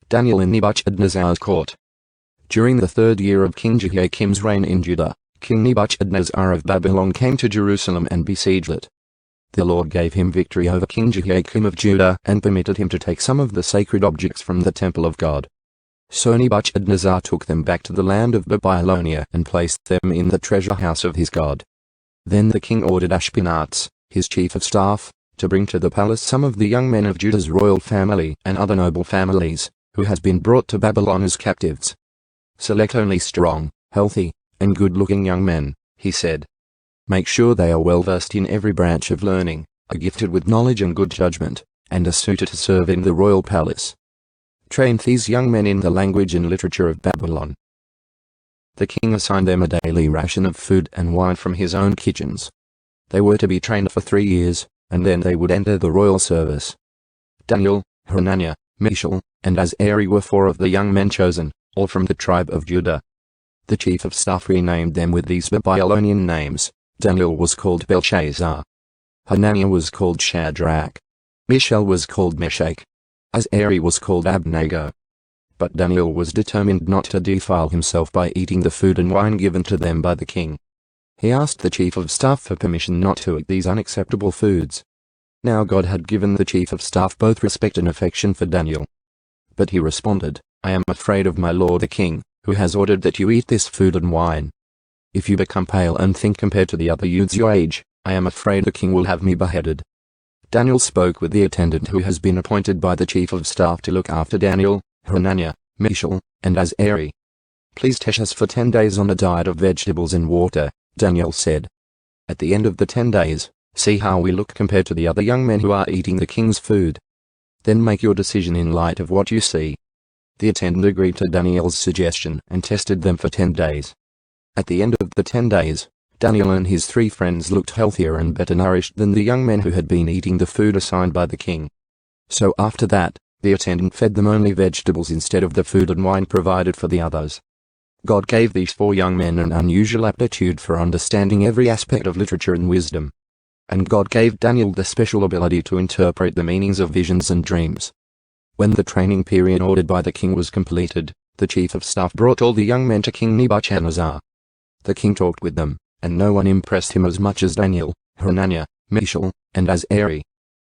Daniel in Nebuchadnezzar's court. During the 3rd year of King Jehoiakim's reign in Judah, King Nebuchadnezzar of Babylon came to Jerusalem and besieged it. The Lord gave him victory over King Jehoiakim of Judah and permitted him to take some of the sacred objects from the temple of God. So Nebuchadnezzar took them back to the land of Babylonia and placed them in the treasure house of his God. Then the king ordered Ashpenaz, his chief of staff, to bring to the palace some of the young men of Judah's royal family and other noble families, who has been brought to Babylon as captives. Select only strong, healthy, and good-looking young men, he said. Make sure they are well versed in every branch of learning, are gifted with knowledge and good judgment, and are suited to serve in the royal palace. Train these young men in the language and literature of Babylon. The king assigned them a daily ration of food and wine from his own kitchens. They were to be trained for 3 years, and then they would enter the royal service. Daniel, Hananiah, Mishael, and Azariah were 4 of the young men chosen, all from the tribe of Judah. The chief of staff renamed them with these Babylonian names. Daniel was called Belshazzar. Hananiah was called Shadrach. Mishael was called Meshach. Azariah was called Abednego. But Daniel was determined not to defile himself by eating the food and wine given to them by the king. He asked the chief of staff for permission not to eat these unacceptable foods. Now God had given the chief of staff both respect and affection for Daniel. But he responded, I am afraid of my lord the king, who has ordered that you eat this food and wine. If you become pale and thin compared to the other youths your age, I am afraid the king will have me beheaded. Daniel spoke with the attendant who has been appointed by the chief of staff to look after Daniel, Hananiah, Mishael, and Azariah. Please teach us for 10 days on a diet of vegetables and water, Daniel said. At the end of the 10 days, see how we look compared to the other young men who are eating the king's food. Then make your decision in light of what you see. The attendant agreed to Daniel's suggestion and tested them for 10 days. At the end of the 10 days, Daniel and his 3 friends looked healthier and better nourished than the young men who had been eating the food assigned by the king. So after that, the attendant fed them only vegetables instead of the food and wine provided for the others. God gave these 4 young men an unusual aptitude for understanding every aspect of literature and wisdom. And God gave Daniel the special ability to interpret the meanings of visions and dreams. When the training period ordered by the king was completed, the chief of staff brought all the young men to King Nebuchadnezzar. The king talked with them, and no one impressed him as much as Daniel, Hananiah, Mishael, and Azariah.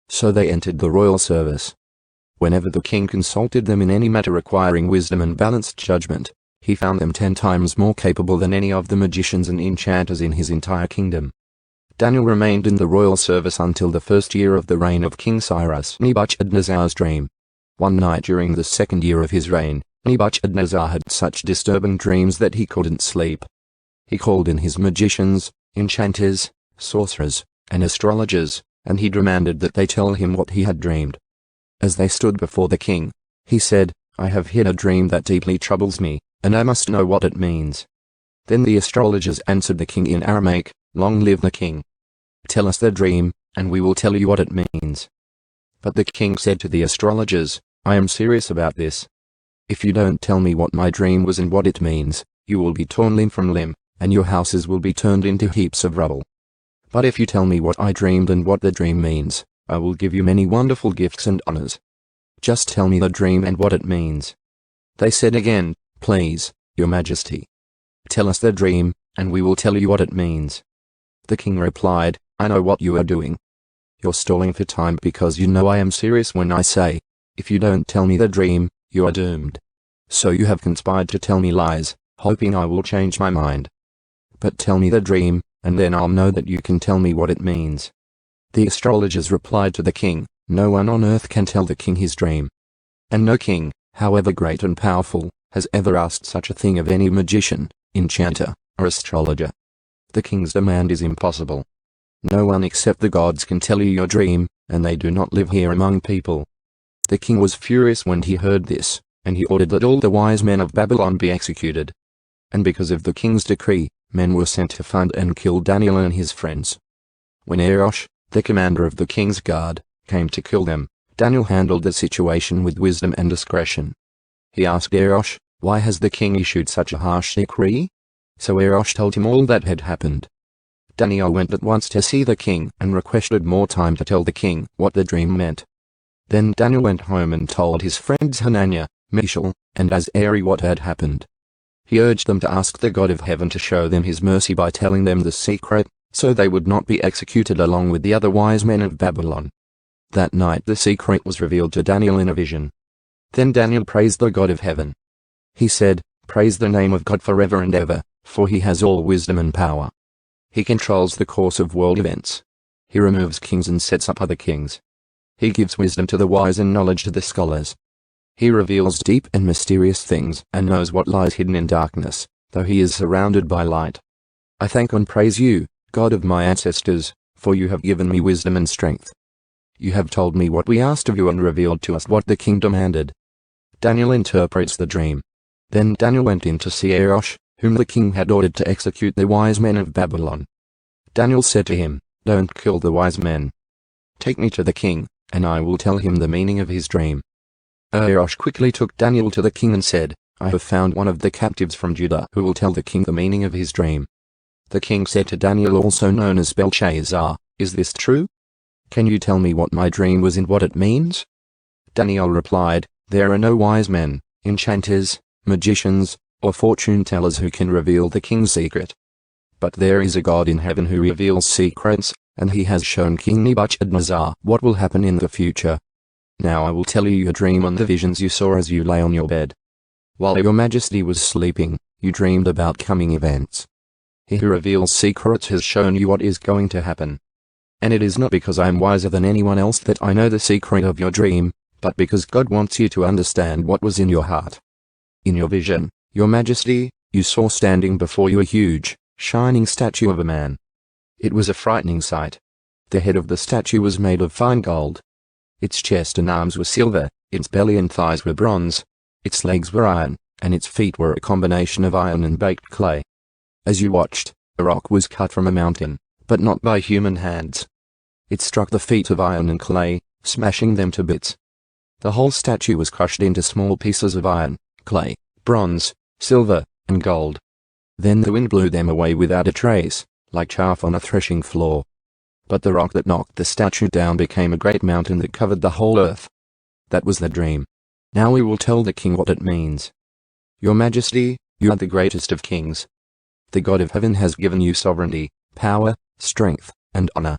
So they entered the royal service. Whenever the king consulted them in any matter requiring wisdom and balanced judgment, he found them 10 times more capable than any of the magicians and enchanters in his entire kingdom. Daniel remained in the royal service until the 1st year of the reign of King Cyrus Nebuchadnezzar's dream. One night during the 2nd year of his reign, Nebuchadnezzar had such disturbing dreams that he couldn't sleep. He called in his magicians, enchanters, sorcerers, and astrologers, and he demanded that they tell him what he had dreamed. As they stood before the king, he said, I have had a dream that deeply troubles me, and I must know what it means. Then the astrologers answered the king in Aramaic, Long live the king. Tell us the dream, and we will tell you what it means. But the king said to the astrologers, I am serious about this. If you don't tell me what my dream was and what it means, you will be torn limb from limb, and your houses will be turned into heaps of rubble. But if you tell me what I dreamed and what the dream means, I will give you many wonderful gifts and honors. Just tell me the dream and what it means. They said again, Please, your majesty. Tell us the dream, and we will tell you what it means. The king replied, I know what you are doing. You're stalling for time because you know I am serious when I say, if you don't tell me the dream, you are doomed. So you have conspired to tell me lies, hoping I will change my mind. But tell me the dream, and then I'll know that you can tell me what it means. The astrologers replied to the king, No one on earth can tell the king his dream. And no king, however great and powerful, has ever asked such a thing of any magician, enchanter, or astrologer. The king's demand is impossible. No one except the gods can tell you your dream, and they do not live here among people. The king was furious when he heard this, and he ordered that all the wise men of Babylon be executed. And because of the king's decree, men were sent to find and kill Daniel and his friends. When Arosh, the commander of the king's guard, came to kill them, Daniel handled the situation with wisdom and discretion. He asked Arosh, Why has the king issued such a harsh decree? So Arosh told him all that had happened. Daniel went at once to see the king and requested more time to tell the king what the dream meant. Then Daniel went home and told his friends Hananiah, Mishael, and Azari what had happened. He urged them to ask the God of heaven to show them his mercy by telling them the secret, so they would not be executed along with the other wise men of Babylon. That night the secret was revealed to Daniel in a vision. Then Daniel praised the God of heaven. He said, "Praise the name of God forever and ever, for he has all wisdom and power. He controls the course of world events. He removes kings and sets up other kings. He gives wisdom to the wise and knowledge to the scholars. He reveals deep and mysterious things and knows what lies hidden in darkness, though he is surrounded by light. I thank and praise you, God of my ancestors, for you have given me wisdom and strength. You have told me what we asked of you and revealed to us what the king demanded." Daniel interprets the dream. Then Daniel went in to see Arosh, whom the king had ordered to execute the wise men of Babylon. Daniel said to him, "Don't kill the wise men. Take me to the king, and I will tell him the meaning of his dream." Arosh quickly took Daniel to the king and said, "I have found one of the captives from Judah who will tell the king the meaning of his dream." The king said to Daniel, also known as Belshazzar, "Is this true? Can you tell me what my dream was and what it means?" Daniel replied, "There are no wise men, enchanters, magicians, or fortune-tellers who can reveal the king's secret. But there is a God in heaven who reveals secrets, and he has shown King Nebuchadnezzar what will happen in the future. Now I will tell you your dream and the visions you saw as you lay on your bed. While your majesty was sleeping, you dreamed about coming events. He who reveals secrets has shown you what is going to happen. And it is not because I am wiser than anyone else that I know the secret of your dream, but because God wants you to understand what was in your heart. In your vision, your majesty, you saw standing before you a huge, shining statue of a man. It was a frightening sight. The head of the statue was made of fine gold. Its chest and arms were silver, its belly and thighs were bronze, its legs were iron, and its feet were a combination of iron and baked clay. As you watched, a rock was cut from a mountain, but not by human hands. It struck the feet of iron and clay, smashing them to bits. The whole statue was crushed into small pieces of iron, clay, bronze, silver, and gold. Then the wind blew them away without a trace, like chaff on a threshing floor. But the rock that knocked the statue down became a great mountain that covered the whole earth. That was the dream. Now we will tell the king what it means. Your majesty, you are the greatest of kings. The God of heaven has given you sovereignty, power, strength, and honor.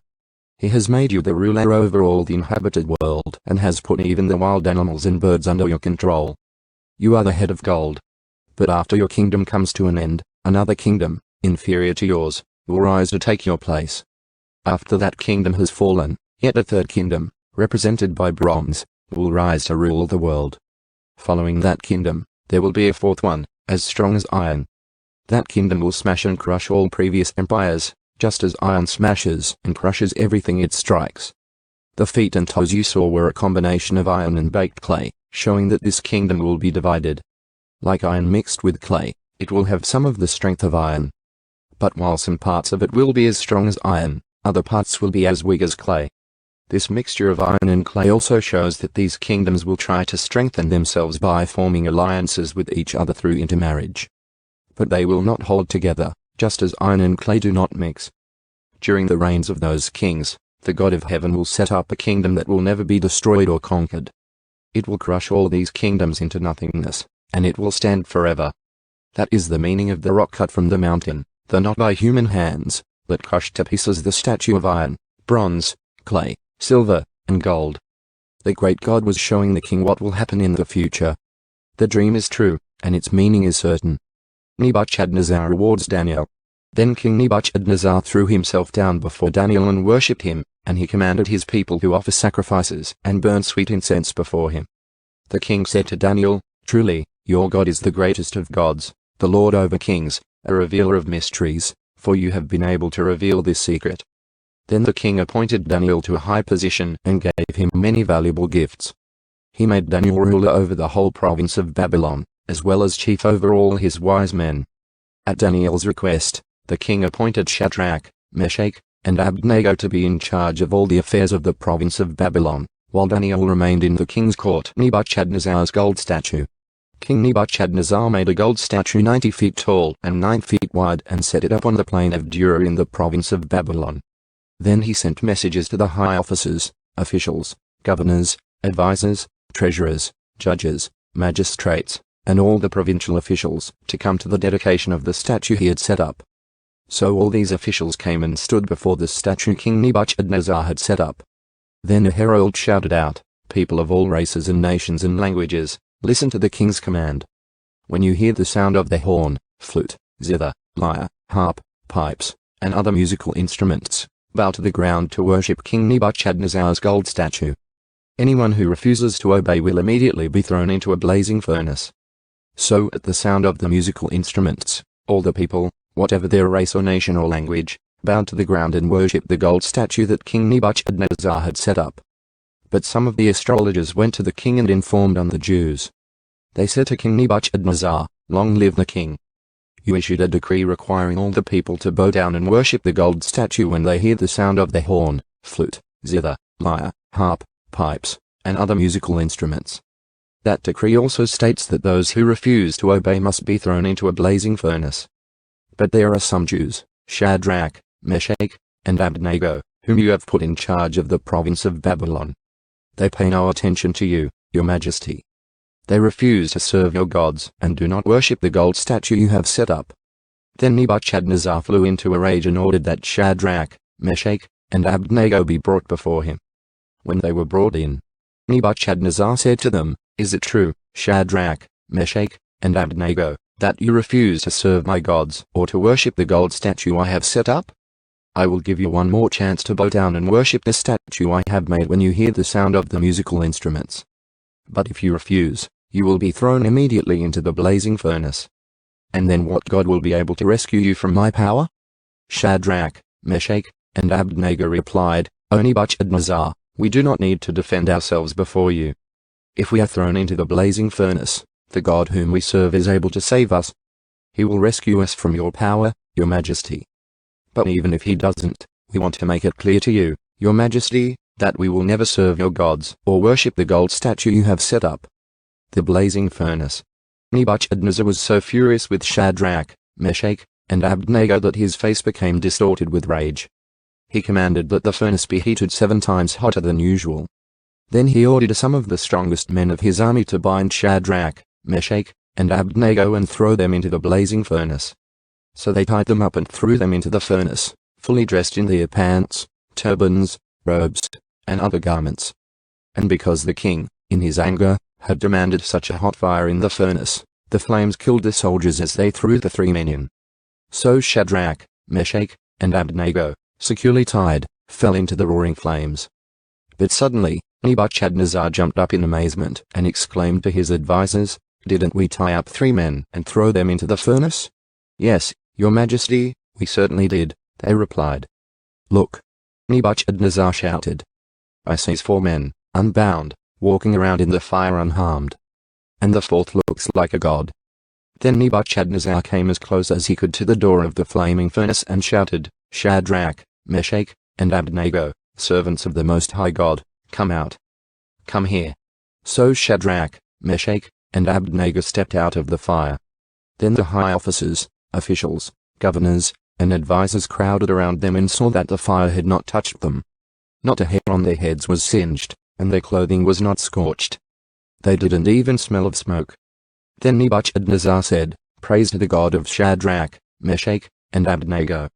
He has made you the ruler over all the inhabited world and has put even the wild animals and birds under your control. You are the head of gold. But after your kingdom comes to an end, another kingdom, inferior to yours, will rise to take your place. After that kingdom has fallen, yet a third kingdom, represented by bronze, will rise to rule the world. Following that kingdom, there will be a fourth one, as strong as iron. That kingdom will smash and crush all previous empires, just as iron smashes and crushes everything it strikes. The feet and toes you saw were a combination of iron and baked clay, showing that this kingdom will be divided. Like iron mixed with clay, it will have some of the strength of iron. But while some parts of it will be as strong as iron, other parts will be as weak as clay. This mixture of iron and clay also shows that these kingdoms will try to strengthen themselves by forming alliances with each other through intermarriage. But they will not hold together, just as iron and clay do not mix. During the reigns of those kings, the God of heaven will set up a kingdom that will never be destroyed or conquered. It will crush all these kingdoms into nothingness, and it will stand forever. That is the meaning of the rock cut from the mountain, though not by human hands, that crushed to pieces the statue of iron, bronze, clay, silver, and gold. The great God was showing the king what will happen in the future. The dream is true, and its meaning is certain. Nebuchadnezzar rewards Daniel. Then King Nebuchadnezzar threw himself down before Daniel and worshipped him, and he commanded his people to offer sacrifices and burn sweet incense before him. The king said to Daniel, "Truly, your God is the greatest of gods, the Lord over kings, a revealer of mysteries, for you have been able to reveal this secret." Then the king appointed Daniel to a high position and gave him many valuable gifts. He made Daniel ruler over the whole province of Babylon, as well as chief over all his wise men. At Daniel's request, the king appointed Shadrach, Meshach, and Abednego to be in charge of all the affairs of the province of Babylon, while Daniel remained in the king's court. Nebuchadnezzar's gold statue. King Nebuchadnezzar made a gold statue 90 feet tall and 9 feet wide and set it up on the plain of Dura in the province of Babylon. Then he sent messages to the high officers, officials, governors, advisors, treasurers, judges, magistrates, and all the provincial officials to come to the dedication of the statue he had set up. So all these officials came and stood before the statue King Nebuchadnezzar had set up. Then a herald shouted out, "People of all races and nations and languages, listen to the king's command. When you hear the sound of the horn, flute, zither, lyre, harp, pipes, and other musical instruments, bow to the ground to worship King Nebuchadnezzar's gold statue. Anyone who refuses to obey will immediately be thrown into a blazing furnace." So at the sound of the musical instruments, all the people, whatever their race or nation or language, bowed to the ground and worshipped the gold statue that King Nebuchadnezzar had set up. But some of the astrologers went to the king and informed on the Jews. They said to King Nebuchadnezzar, "Long live the king! You issued a decree requiring all the people to bow down and worship the gold statue when they hear the sound of the horn, flute, zither, lyre, harp, pipes, and other musical instruments. That decree also states that those who refuse to obey must be thrown into a blazing furnace. But there are some Jews, Shadrach, Meshach, and Abednego, whom you have put in charge of the province of Babylon. They pay no attention to you, your majesty. They refuse to serve your gods and do not worship the gold statue you have set up." Then Nebuchadnezzar flew into a rage and ordered that Shadrach, Meshach, and Abednego be brought before him. When they were brought in, Nebuchadnezzar said to them, "Is it true, Shadrach, Meshach, and Abednego, that you refuse to serve my gods or to worship the gold statue I have set up? I will give you one more chance to bow down and worship the statue I have made when you hear the sound of the musical instruments. But if you refuse, you will be thrown immediately into the blazing furnace. And then what God will be able to rescue you from my power?" Shadrach, Meshach, and Abednego replied, "O Nebuchadnezzar, we do not need to defend ourselves before you. If we are thrown into the blazing furnace, the God whom we serve is able to save us. He will rescue us from your power, your majesty. But even if he doesn't, we want to make it clear to you, your majesty, that we will never serve your gods or worship the gold statue you have set up." The blazing furnace. Nebuchadnezzar was so furious with Shadrach, Meshach, and Abednego that his face became distorted with rage. He commanded that the furnace be heated 7 times hotter than usual. Then he ordered some of the strongest men of his army to bind Shadrach, Meshach, and Abednego and throw them into the blazing furnace. So they tied them up and threw them into the furnace, fully dressed in their pants, turbans, robes, and other garments. And because the king, in his anger, had demanded such a hot fire in the furnace, the flames killed the soldiers as they threw the 3 men in. So Shadrach, Meshach, and Abednego, securely tied, fell into the roaring flames. But suddenly, Nebuchadnezzar jumped up in amazement and exclaimed to his advisers, "Didn't we tie up 3 men and throw them into the furnace?" "Yes, your majesty, we certainly did," they replied. "Look," Nebuchadnezzar shouted. "I see 4 men, unbound, walking around in the fire unharmed. And the 4th looks like a god." Then Nebuchadnezzar came as close as he could to the door of the flaming furnace and shouted, "Shadrach, Meshach, and Abednego, servants of the Most High God, come out. Come here." So Shadrach, Meshach, and Abednego stepped out of the fire. Then the high officers, officials, governors, and advisers crowded around them and saw that the fire had not touched them. Not a hair on their heads was singed, and their clothing was not scorched. They didn't even smell of smoke. Then Nebuchadnezzar said, "Praise to the God of Shadrach, Meshach, and Abednego.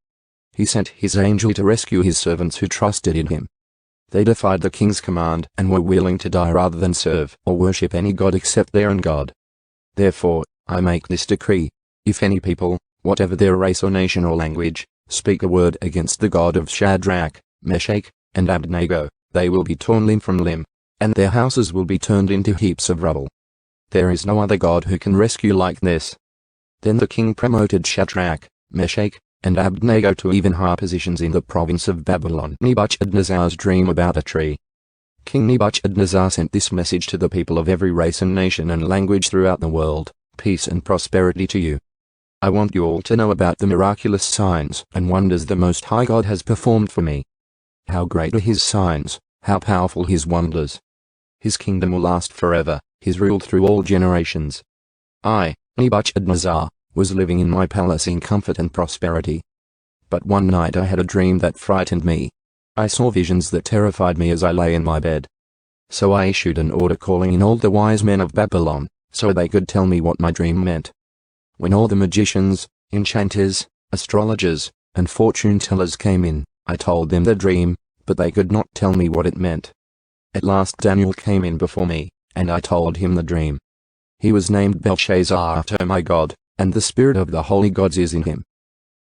He sent his angel to rescue his servants who trusted in him. They defied the king's command and were willing to die rather than serve or worship any god except their own God. Therefore, I make this decree: if any people, whatever their race or nation or language, speak a word against the God of Shadrach, Meshach, and Abednego, they will be torn limb from limb, and their houses will be turned into heaps of rubble. There is no other God who can rescue like this." Then the king promoted Shadrach, Meshach, and Abednego to even higher positions in the province of Babylon. Nebuchadnezzar's dream about a tree. King Nebuchadnezzar sent this message to the people of every race and nation and language throughout the world: "Peace and prosperity to you. I want you all to know about the miraculous signs and wonders the Most High God has performed for me. How great are his signs, how powerful his wonders. His kingdom will last forever, his rule through all generations. I, Nebuchadnezzar, was living in my palace in comfort and prosperity. But one night I had a dream that frightened me. I saw visions that terrified me as I lay in my bed. So I issued an order calling in all the wise men of Babylon, so they could tell me what my dream meant. When all the magicians, enchanters, astrologers, and fortune tellers came in, I told them the dream, but they could not tell me what it meant. At last Daniel came in before me, and I told him the dream. He was named Belshazzar after my God, and the spirit of the holy gods is in him.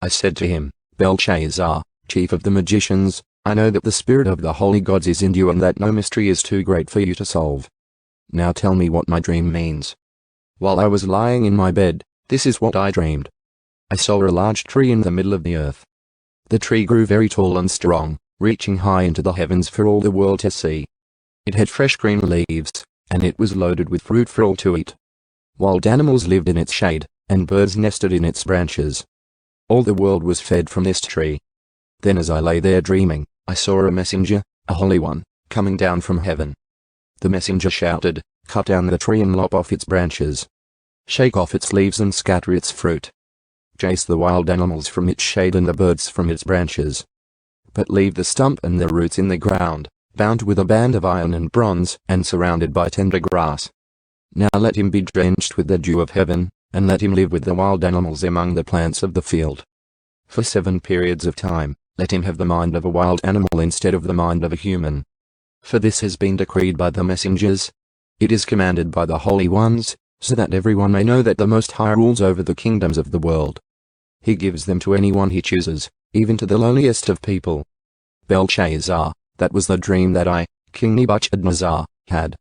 I said to him, Belshazzar, chief of the magicians, I know that the spirit of the holy gods is in you and that no mystery is too great for you to solve. Now tell me what my dream means. While I was lying in my bed, this is what I dreamed. I saw a large tree in the middle of the earth. The tree grew very tall and strong, reaching high into the heavens for all the world to see. It had fresh green leaves, and it was loaded with fruit for all to eat. Wild animals lived in its shade, and birds nested in its branches. All the world was fed from this tree. Then as I lay there dreaming, I saw a messenger, a holy one, coming down from heaven. The messenger shouted, "Cut down the tree and lop off its branches. Shake off its leaves and scatter its fruit. Chase the wild animals from its shade and the birds from its branches. But leave the stump and the roots in the ground, bound with a band of iron and bronze and surrounded by tender grass. Now let him be drenched with the dew of heaven, and let him live with the wild animals among the plants of the field. For 7 periods of time, let him have the mind of a wild animal instead of the mind of a human. For this has been decreed by the messengers. It is commanded by the holy ones, so that everyone may know that the Most High rules over the kingdoms of the world. He gives them to anyone he chooses, even to the lowliest of people." Belshazzar, that was the dream that I, King Nebuchadnezzar, had.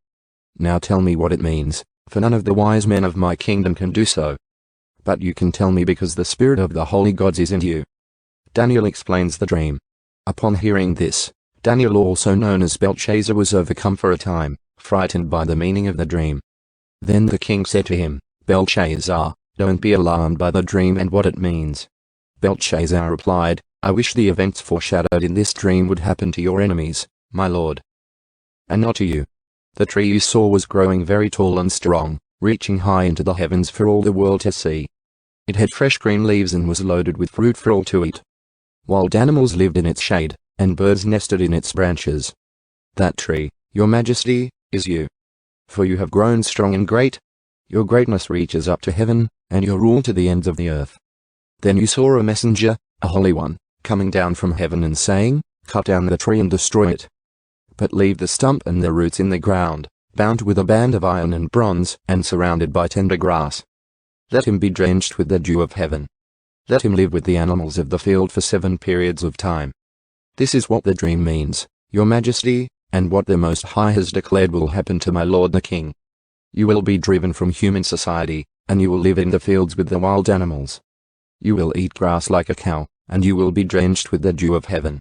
Now tell me what it means, for none of the wise men of my kingdom can do so. But you can tell me because the spirit of the holy gods is in you. Daniel explains the dream. Upon hearing this, Daniel, also known as Belshazzar, was overcome for a time, frightened by the meaning of the dream. Then the king said to him, "Belshazzar, don't be alarmed by the dream and what it means." Belshazzar replied, "I wish the events foreshadowed in this dream would happen to your enemies, my lord, and not to you. The tree you saw was growing very tall and strong, reaching high into the heavens for all the world to see. It had fresh green leaves and was loaded with fruit for all to eat. Wild animals lived in its shade, and birds nested in its branches. That tree, your majesty, is you. For you have grown strong and great. Your greatness reaches up to heaven, and your rule to the ends of the earth." Then you saw a messenger, a holy one, coming down from heaven and saying, "Cut down the tree and destroy it. But leave the stump and the roots in the ground, bound with a band of iron and bronze and surrounded by tender grass. Let him be drenched with the dew of heaven. Let him live with the animals of the field for 7 periods of time. This is what the dream means, your majesty, and what the Most High has declared will happen to my lord the king. You will be driven from human society, and you will live in the fields with the wild animals. You will eat grass like a cow, and you will be drenched with the dew of heaven.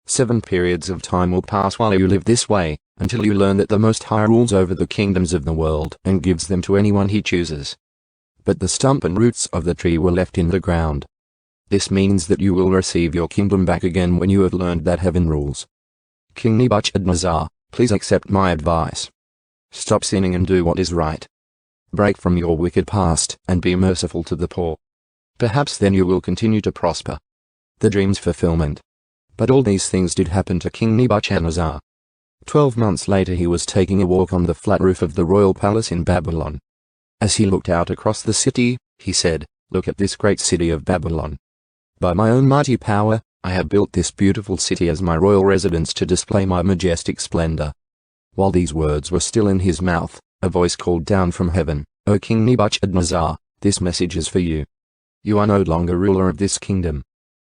7 periods of time will pass while you live this way, until you learn that the Most High rules over the kingdoms of the world and gives them to anyone he chooses. But the stump and roots of the tree were left in the ground. This means that you will receive your kingdom back again when you have learned that heaven rules. King Nebuchadnezzar, please accept my advice. Stop sinning and do what is right. Break from your wicked past and be merciful to the poor. Perhaps then you will continue to prosper." The dream's fulfillment. But all these things did happen to King Nebuchadnezzar. 12 months later he was taking a walk on the flat roof of the royal palace in Babylon. As he looked out across the city, he said, "Look at this great city of Babylon. By my own mighty power, I have built this beautiful city as my royal residence to display my majestic splendor." While these words were still in his mouth, a voice called down from heaven, "O King Nebuchadnezzar, this message is for you. You are no longer ruler of this kingdom.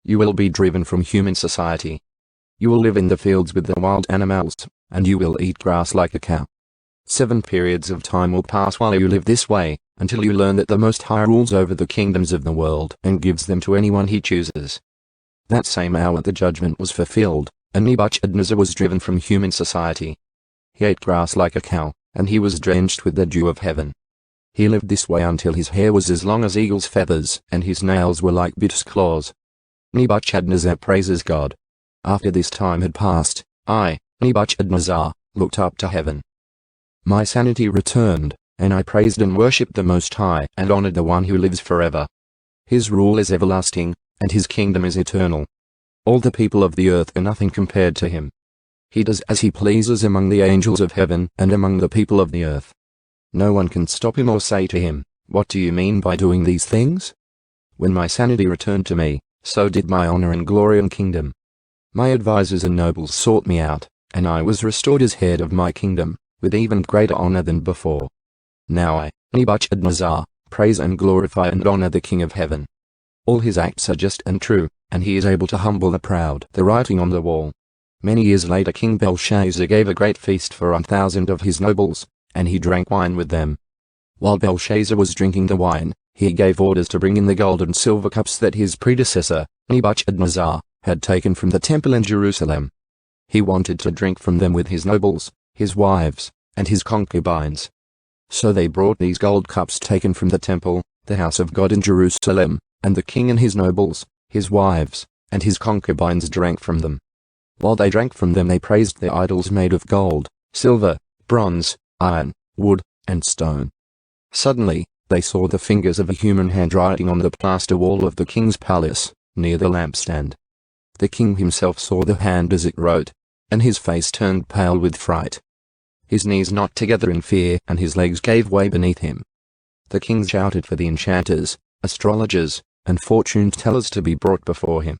You will be driven from human society. You will live in the fields with the wild animals, and you will eat grass like a cow. 7 periods of time will pass while you live this way, until you learn that the Most High rules over the kingdoms of the world and gives them to anyone he chooses." That same hour the judgment was fulfilled, and Nebuchadnezzar was driven from human society. He ate grass like a cow, and he was drenched with the dew of heaven. He lived this way until his hair was as long as eagle's feathers and his nails were like bit's claws. Nebuchadnezzar praises God. After this time had passed, I, Nebuchadnezzar, looked up to heaven. My sanity returned, and I praised and worshipped the Most High and honored the one who lives forever. His rule is everlasting, and his kingdom is eternal. All the people of the earth are nothing compared to him. He does as he pleases among the angels of heaven and among the people of the earth. No one can stop him or say to him, "What do you mean by doing these things?" When my sanity returned to me, so did my honor and glory and kingdom. My advisors and nobles sought me out, and I was restored as head of my kingdom, with even greater honor than before. Now I, Nebuchadnezzar, praise and glorify and honor the King of heaven. All his acts are just and true, and he is able to humble the proud. The writing on the wall. Many years later King Belshazzar gave a great feast for 1,000 of his nobles, and he drank wine with them. While Belshazzar was drinking the wine, he gave orders to bring in the gold and silver cups that his predecessor, Nebuchadnezzar, had taken from the temple in Jerusalem. He wanted to drink from them with his nobles, his wives, and his concubines. So they brought these gold cups taken from the temple, the house of God in Jerusalem, and the king and his nobles, his wives, and his concubines drank from them. While they drank from them they praised their idols made of gold, silver, bronze, iron, wood, and stone. Suddenly, they saw the fingers of a human hand writing on the plaster wall of the king's palace, near the lampstand. The king himself saw the hand as it wrote, and his face turned pale with fright. His knees knocked together in fear and his legs gave way beneath him. The king shouted for the enchanters, astrologers, and fortune-tellers to be brought before him.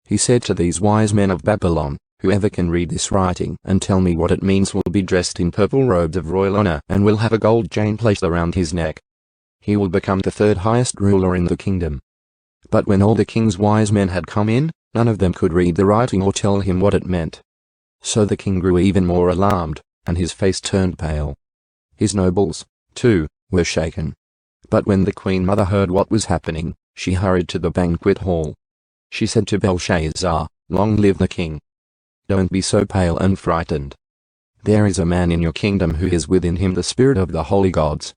He said to these wise men of Babylon, "Whoever can read this writing and tell me what it means will be dressed in purple robes of royal honor and will have a gold chain placed around his neck. He will become the third highest ruler in the kingdom." But when all the king's wise men had come in, none of them could read the writing or tell him what it meant. So the king grew even more alarmed, and his face turned pale. His nobles, too, were shaken. But when the queen mother heard what was happening, she hurried to the banquet hall. She said to Belshazzar, "Long live the king. Don't be so pale and frightened. There is a man in your kingdom who has within him the spirit of the holy gods."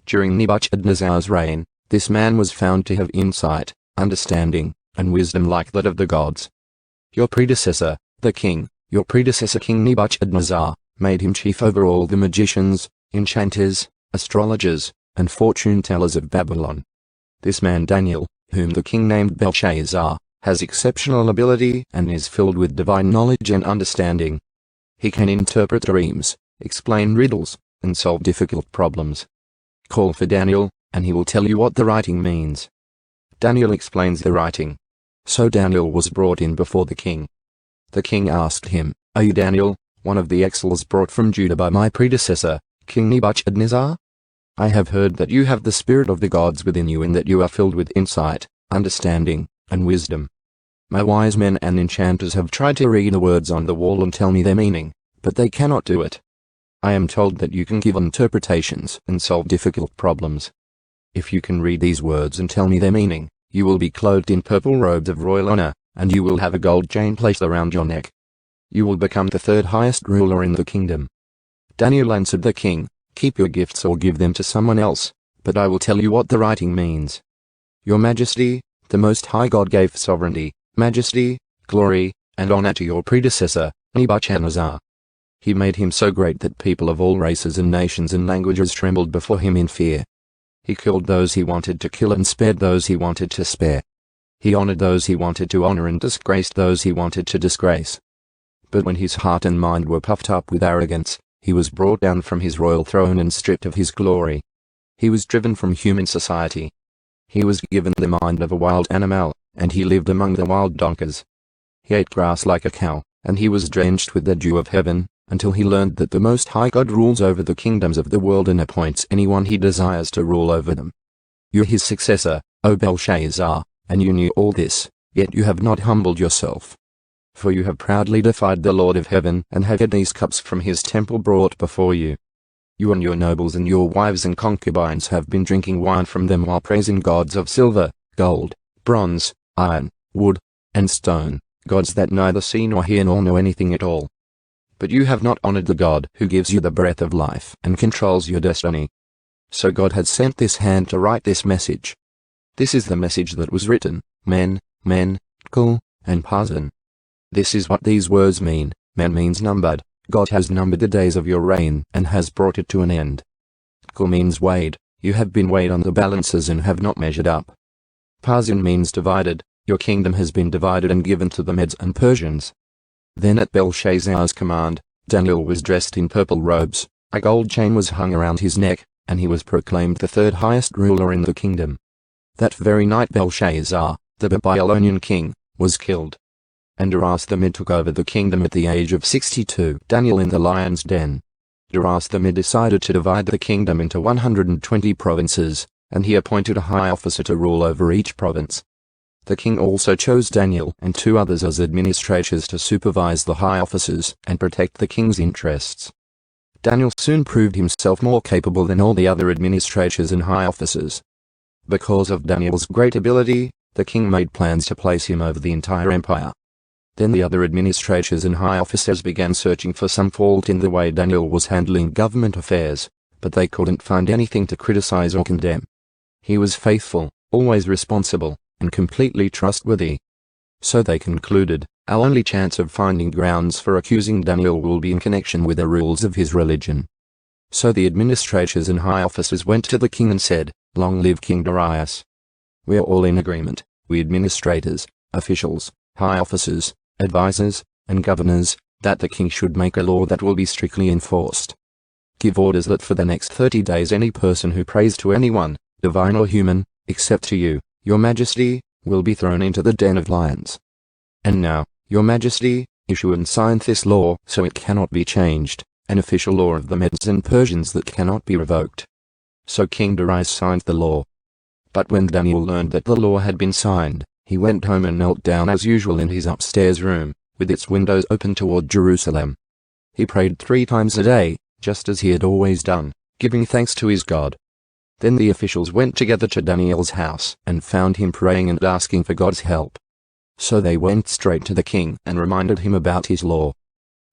During Nebuchadnezzar's reign, this man was found to have insight, understanding, and wisdom like that of the gods. Your predecessor, the king, your predecessor King Nebuchadnezzar, made him chief over all the magicians, enchanters, astrologers, and fortune-tellers of Babylon. This man Daniel, whom the king named Belshazzar, has exceptional ability and is filled with divine knowledge and understanding. He can interpret dreams, explain riddles, and solve difficult problems. Call for Daniel, and he will tell you what the writing means. Daniel explains the writing. So Daniel was brought in before the king. The king asked him, "Are you Daniel, one of the exiles brought from Judah by my predecessor, King Nebuchadnezzar? I have heard that you have the spirit of the gods within you and that you are filled with insight, understanding, and wisdom. My wise men and enchanters have tried to read the words on the wall and tell me their meaning, but they cannot do it. I am told that you can give interpretations and solve difficult problems. If you can read these words and tell me their meaning, you will be clothed in purple robes of royal honor, and you will have a gold chain placed around your neck. You will become the third highest ruler in the kingdom." Daniel answered the king, "Keep your gifts or give them to someone else, but I will tell you what the writing means. Your Majesty, the Most High God gave sovereignty, majesty, glory, and honor to your predecessor, Nebuchadnezzar. He made him so great that people of all races and nations and languages trembled before him in fear. He killed those he wanted to kill and spared those he wanted to spare. He honored those he wanted to honor and disgraced those he wanted to disgrace. But when his heart and mind were puffed up with arrogance, he was brought down from his royal throne and stripped of his glory. He was driven from human society. He was given the mind of a wild animal, and he lived among the wild donkeys. He ate grass like a cow, and he was drenched with the dew of heaven, until he learned that the Most High God rules over the kingdoms of the world and appoints anyone he desires to rule over them. You are his successor, O Belshazzar, and you knew all this, yet you have not humbled yourself. For you have proudly defied the Lord of heaven and have had these cups from his temple brought before you. You and your nobles and your wives and concubines have been drinking wine from them while praising gods of silver, gold, bronze, iron, wood, and stone, gods that neither see nor hear nor know anything at all. But you have not honored the God who gives you the breath of life and controls your destiny. So God had sent this hand to write this message. This is the message that was written, Men, Kul, and Parsin. This is what these words mean. Men means numbered. God has numbered the days of your reign and has brought it to an end. Kul means weighed. You have been weighed on the balances and have not measured up. Parsin means divided. Your kingdom has been divided and given to the Medes and Persians. Then at Belshazzar's command, Daniel was dressed in purple robes, A gold chain was hung around his neck, and he was proclaimed the third highest ruler in the kingdom. That very night Belshazzar, the Babylonian king, was killed. And Darius the Mede took over the kingdom at the age of 62. Daniel in the lion's den. Darius the Mede decided to divide the kingdom into 120 provinces, and he appointed a high officer to rule over each province. The king also chose Daniel and 2 others as administrators to supervise the high officers and protect the king's interests. Daniel soon proved himself more capable than all the other administrators and high officers. Because of Daniel's great ability, the king made plans to place him over the entire empire. Then the other administrators and high officers began searching for some fault in the way Daniel was handling government affairs, but they couldn't find anything to criticize or condemn. He was faithful, always responsible, and completely trustworthy. So they concluded, our only chance of finding grounds for accusing Daniel will be in connection with the rules of his religion. So the administrators and high officers went to the king and said, "Long live King Darius. We are all in agreement, we administrators, officials, high officers, advisors, and governors, that the king should make a law that will be strictly enforced. Give orders that for the next 30 days any person who prays to anyone, divine or human, except to you, your majesty, will be thrown into the den of lions. And now, your majesty, issue and sign this law so it cannot be changed, an official law of the Medes and Persians that cannot be revoked." So King Darius signed the law. But when Daniel learned that the law had been signed, he went home and knelt down as usual in his upstairs room, with its windows open toward Jerusalem. He prayed 3 times a day, just as he had always done, giving thanks to his God. Then the officials went together to Daniel's house and found him praying and asking for God's help. So they went straight to the king and reminded him about his law.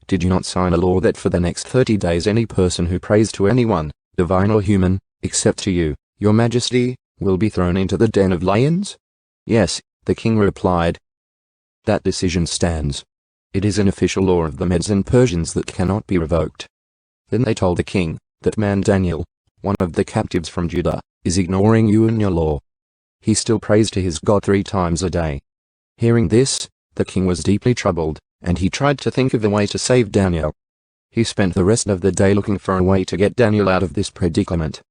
"Did you not sign a law that for the next 30 days any person who prays to anyone, divine or human, except to you, your majesty, will be thrown into the den of lions?" "Yes," the king replied. "That decision stands. It is an official law of the Medes and Persians that cannot be revoked." Then they told the king, "That man Daniel, one of the captives from Judah, is ignoring you and your law. He still prays to his God 3 times a day." Hearing this, the king was deeply troubled, and he tried to think of a way to save Daniel. He spent the rest of the day looking for a way to get Daniel out of this predicament.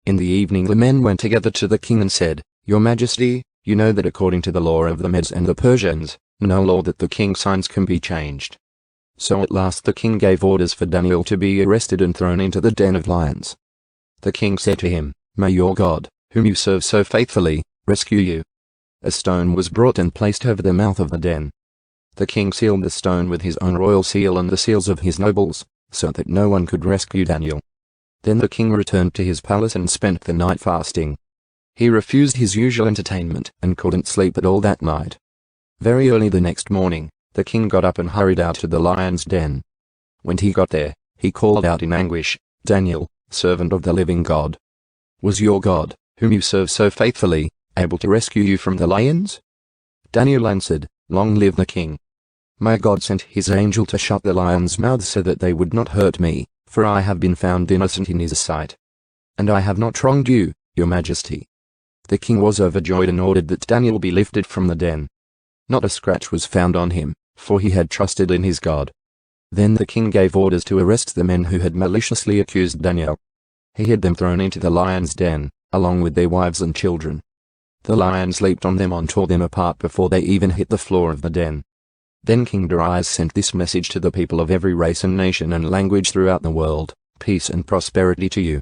In the evening the men went together to the king and said, "Your majesty, you know that according to the law of the Medes and the Persians, no law that the king signs can be changed." So at last the king gave orders for Daniel to be arrested and thrown into the den of lions. The king said to him, "May your God, whom you serve so faithfully, rescue you." A stone was brought and placed over the mouth of the den. The king sealed the stone with his own royal seal and the seals of his nobles, so that no one could rescue Daniel. Then the king returned to his palace and spent the night fasting. He refused his usual entertainment and couldn't sleep at all that night. Very early the next morning, the king got up and hurried out to the lion's den. When he got there, he called out in anguish, "Daniel, servant of the living God. Was your God, whom you serve so faithfully, able to rescue you from the lions?" Daniel answered, "Long live the king. My God sent his angel to shut the lions' mouths so that they would not hurt me, for I have been found innocent in his sight. And I have not wronged you, your majesty." The king was overjoyed and ordered that Daniel be lifted from the den. Not a scratch was found on him, for he had trusted in his God. Then the king gave orders to arrest the men who had maliciously accused Daniel. He had them thrown into the lion's den, along with their wives and children. The lions leaped on them and tore them apart before they even hit the floor of the den. Then King Darius sent this message to the people of every race and nation and language throughout the world, "Peace and prosperity to you.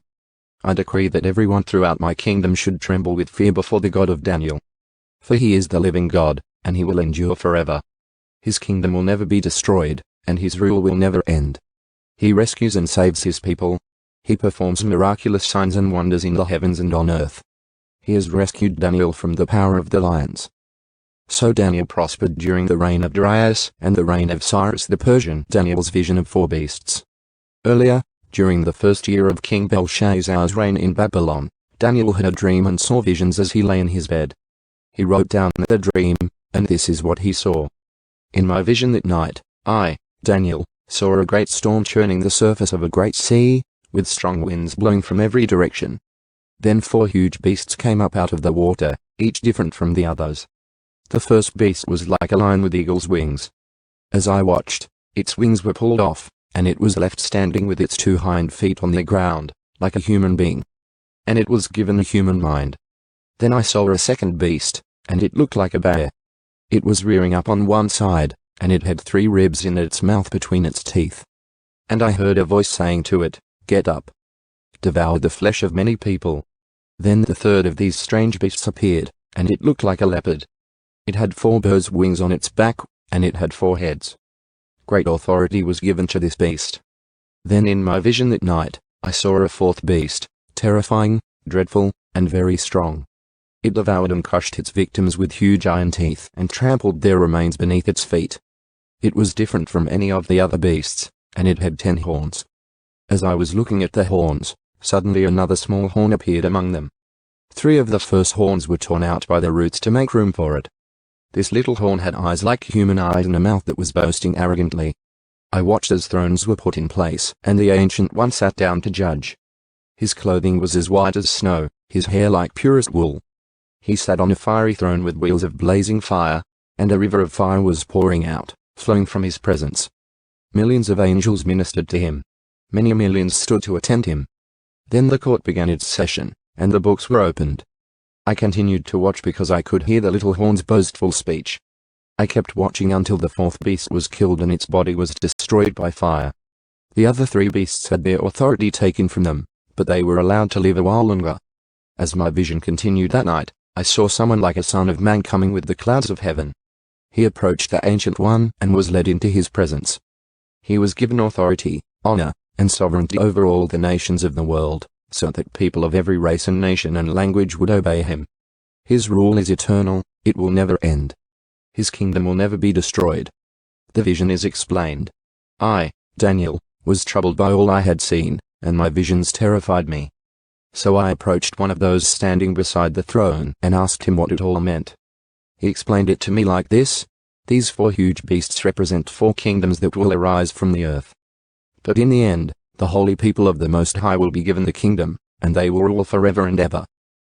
I decree that everyone throughout my kingdom should tremble with fear before the God of Daniel. For he is the living God, and he will endure forever. His kingdom will never be destroyed, and his rule will never end. He rescues and saves his people. He performs miraculous signs and wonders in the heavens and on earth. He has rescued Daniel from the power of the lions." So Daniel prospered during the reign of Darius and the reign of Cyrus the Persian. Daniel's vision of 4 beasts. Earlier, during the first year of King Belshazzar's reign in Babylon, Daniel had a dream and saw visions as he lay in his bed. He wrote down the dream, and this is what he saw. "In my vision that night, I, Daniel, saw a great storm churning the surface of a great sea, with strong winds blowing from every direction. Then 4 huge beasts came up out of the water, each different from the others. The first beast was like a lion with eagle's wings. As I watched, its wings were pulled off, and it was left standing with its 2 hind feet on the ground, like a human being. And it was given a human mind. Then I saw a second beast, and it looked like a bear. It was rearing up on one side, and it had 3 ribs in its mouth between its teeth. And I heard a voice saying to it, "Get up. Devour the flesh of many people." Then the third of these strange beasts appeared, and it looked like a leopard. It had 4 birds' wings on its back, and it had 4 heads. Great authority was given to this beast. Then in my vision that night, I saw a 4th beast, terrifying, dreadful, and very strong. It devoured and crushed its victims with huge iron teeth and trampled their remains beneath its feet. It was different from any of the other beasts, and it had 10 horns. As I was looking at the horns, suddenly another small horn appeared among them. 3 of the first horns were torn out by the roots to make room for it. This little horn had eyes like human eyes and a mouth that was boasting arrogantly. I watched as thrones were put in place, and the Ancient One sat down to judge. His clothing was as white as snow, his hair like purest wool. He sat on a fiery throne with wheels of blazing fire, and a river of fire was pouring out, flowing from his presence. Millions of angels ministered to him. Many millions stood to attend him. Then the court began its session, and the books were opened. I continued to watch because I could hear the little horn's boastful speech. I kept watching until the 4th beast was killed and its body was destroyed by fire. The other 3 beasts had their authority taken from them, but they were allowed to live a while longer. As my vision continued that night, I saw someone like a son of man coming with the clouds of heaven. He approached the Ancient One and was led into his presence. He was given authority, honor, and sovereignty over all the nations of the world, so that people of every race and nation and language would obey him. His rule is eternal, it will never end. His kingdom will never be destroyed. The vision is explained. I, Daniel, was troubled by all I had seen, and my visions terrified me. So I approached one of those standing beside the throne and asked him what it all meant. He explained it to me like this: these 4 huge beasts represent 4 kingdoms that will arise from the earth. But in the end, the holy people of the Most High will be given the kingdom, and they will rule forever and ever.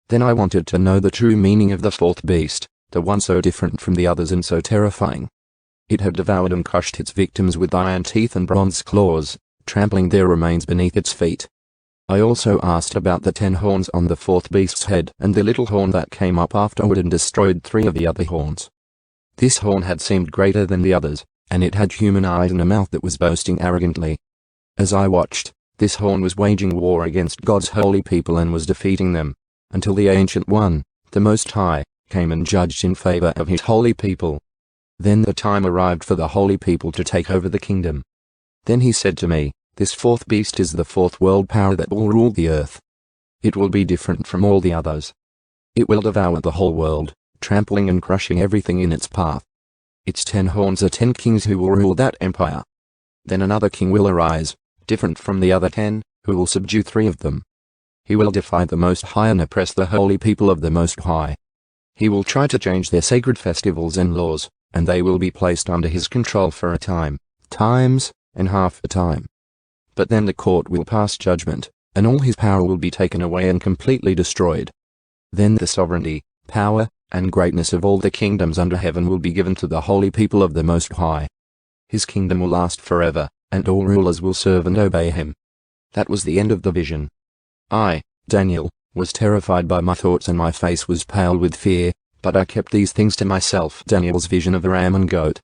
Then I wanted to know the true meaning of the 4th beast, the one so different from the others and so terrifying. It had devoured and crushed its victims with iron teeth and bronze claws, trampling their remains beneath its feet. I also asked about the 10 horns on the 4th beast's head and the little horn that came up afterward and destroyed 3 of the other horns. This horn had seemed greater than the others, and it had human eyes and a mouth that was boasting arrogantly. As I watched, this horn was waging war against God's holy people and was defeating them, until the Ancient One, the Most High, came and judged in favor of his holy people. Then the time arrived for the holy people to take over the kingdom. Then he said to me, "This 4th beast is the 4th world power that will rule the earth. It will be different from all the others. It will devour the whole world, trampling and crushing everything in its path. Its 10 horns are 10 kings who will rule that empire. Then another king will arise, different from the other 10, who will subdue 3 of them. He will defy the Most High and oppress the holy people of the Most High. He will try to change their sacred festivals and laws, and they will be placed under his control for a time, times, and half a time. But then the court will pass judgment, and all his power will be taken away and completely destroyed. Then the sovereignty, power, and greatness of all the kingdoms under heaven will be given to the holy people of the Most High. His kingdom will last forever, and all rulers will serve and obey him." That was the end of the vision. I, Daniel, was terrified by my thoughts and my face was pale with fear, but I kept these things to myself. Daniel's vision of the ram and goat.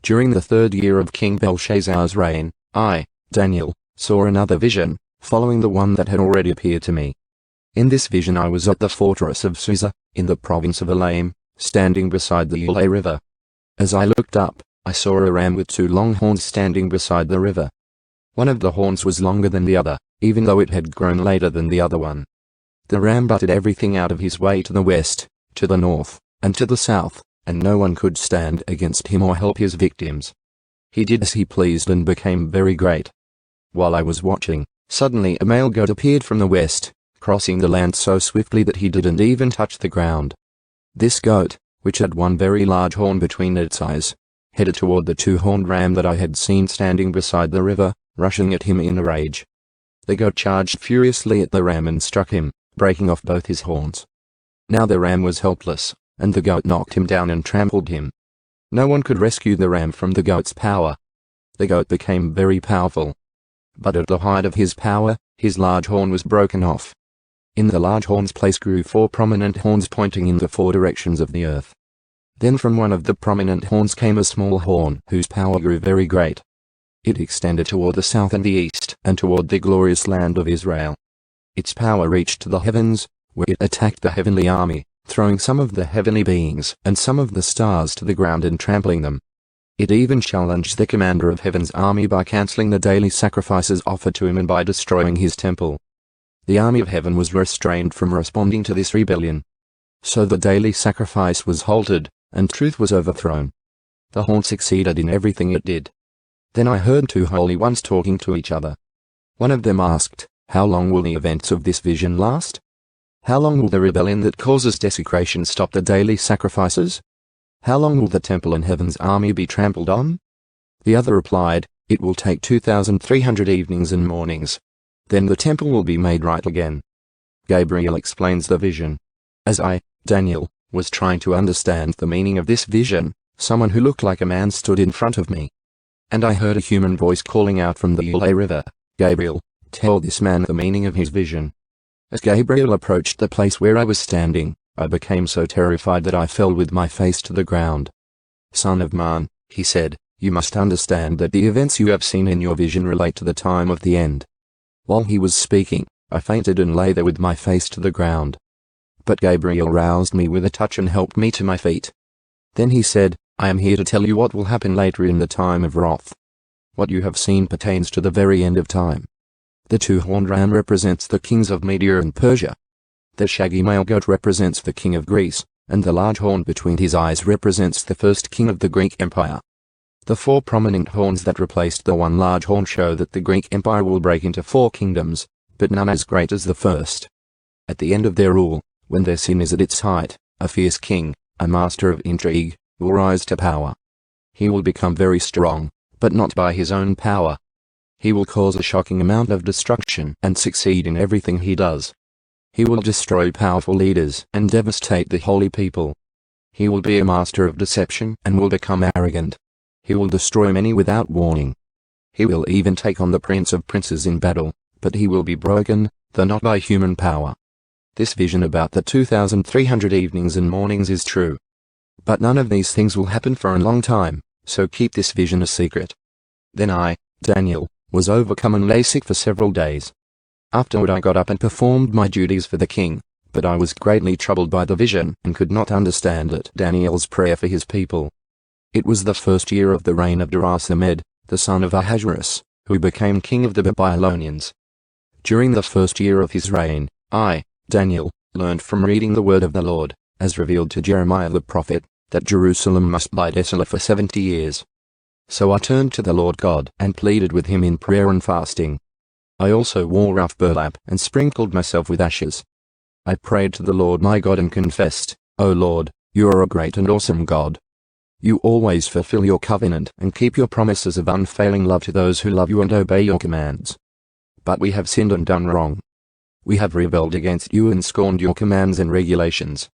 During the 3rd year of King Belshazzar's reign, I, Daniel, saw another vision, following the one that had already appeared to me. In this vision I was at the fortress of Susa, in the province of Elam, standing beside the Ulai River. As I looked up, I saw a ram with 2 long horns standing beside the river. One of the horns was longer than the other, even though it had grown later than the other one. The ram butted everything out of his way to the west, to the north, and to the south, and no one could stand against him or help his victims. He did as he pleased and became very great. While I was watching, suddenly a male goat appeared from the west, crossing the land so swiftly that he didn't even touch the ground. This goat, which had one very large horn between its eyes, headed toward the 2-horned ram that I had seen standing beside the river, rushing at him in a rage. The goat charged furiously at the ram and struck him, breaking off both his horns. Now the ram was helpless, and the goat knocked him down and trampled him. No one could rescue the ram from the goat's power. The goat became very powerful. But at the height of his power, his large horn was broken off. In the large horn's place grew 4 prominent horns pointing in the 4 directions of the earth. Then from one of the prominent horns came a small horn whose power grew very great. It extended toward the south and the east and toward the glorious land of Israel. Its power reached to the heavens, where it attacked the heavenly army, throwing some of the heavenly beings and some of the stars to the ground and trampling them. It even challenged the commander of heaven's army by cancelling the daily sacrifices offered to him and by destroying his temple. The army of heaven was restrained from responding to this rebellion. So the daily sacrifice was halted, and truth was overthrown. The horn succeeded in everything it did. Then I heard 2 holy ones talking to each other. One of them asked, "How long will the events of this vision last? How long will the rebellion that causes desecration stop the daily sacrifices? How long will the temple and heaven's army be trampled on?" The other replied, "It will take 2,300 evenings and mornings. Then the temple will be made right again." Gabriel explains the vision. As I, Daniel, was trying to understand the meaning of this vision, someone who looked like a man stood in front of me. And I heard a human voice calling out from the Ulai River, "Gabriel, tell this man the meaning of his vision." As Gabriel approached the place where I was standing, I became so terrified that I fell with my face to the ground. "Son of man," he said, "you must understand that the events you have seen in your vision relate to the time of the end." While he was speaking, I fainted and lay there with my face to the ground. But Gabriel roused me with a touch and helped me to my feet. Then he said, "I am here to tell you what will happen later in the time of wrath. What you have seen pertains to the very end of time." The 2-horned ram represents the kings of Media and Persia. The shaggy male goat represents the king of Greece, and the large horn between his eyes represents the first king of the Greek Empire. The 4 prominent horns that replaced the 1 large horn show that the Greek Empire will break into 4 kingdoms, but none as great as the first. At the end of their rule, when their sin is at its height, a fierce king, a master of intrigue, will rise to power. He will become very strong, but not by his own power. He will cause a shocking amount of destruction and succeed in everything he does. He will destroy powerful leaders and devastate the holy people. He will be a master of deception and will become arrogant. He will destroy many without warning. He will even take on the prince of princes in battle, but he will be broken, though not by human power. This vision about the 2,300 evenings and mornings is true. But none of these things will happen for a long time, so keep this vision a secret. Then I, Daniel, was overcome and lay sick for several days. Afterward I got up and performed my duties for the king, but I was greatly troubled by the vision and could not understand it. Daniel's prayer for his people. It was the 1st year of the reign of Durasamed, the son of Ahasuerus, who became king of the Babylonians. During the 1st year of his reign, I, Daniel, learned from reading the word of the Lord, as revealed to Jeremiah the prophet, that Jerusalem must lie desolate for 70 years. So I turned to the Lord God and pleaded with him in prayer and fasting. I also wore rough burlap and sprinkled myself with ashes. I prayed to the Lord my God and confessed, "O Lord, you are a great and awesome God. You always fulfill your covenant and keep your promises of unfailing love to those who love you and obey your commands. But we have sinned and done wrong. We have rebelled against you and scorned your commands and regulations.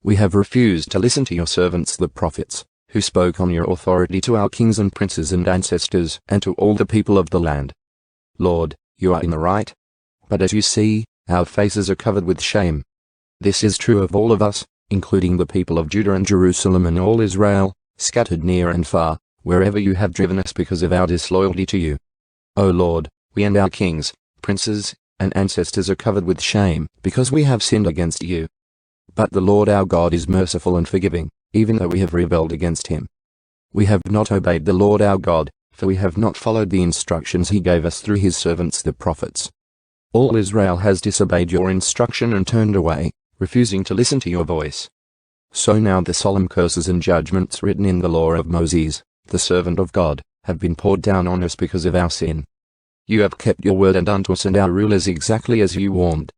We have refused to listen to your servants the prophets, who spoke on your authority to our kings and princes and ancestors and to all the people of the land. Lord, you are in the right. But as you see, our faces are covered with shame. This is true of all of us, including the people of Judah and Jerusalem and all Israel, scattered near and far, wherever you have driven us because of our disloyalty to you. O Lord, we and our kings, princes, and ancestors are covered with shame because we have sinned against you. But the Lord our God is merciful and forgiving, even though we have rebelled against him. We have not obeyed the Lord our God, for we have not followed the instructions he gave us through his servants the prophets. All Israel has disobeyed your instruction and turned away, refusing to listen to your voice. So now the solemn curses and judgments written in the law of Moses, the servant of God, have been poured down on us because of our sin. You have kept your word and unto us and our rulers exactly as you warned.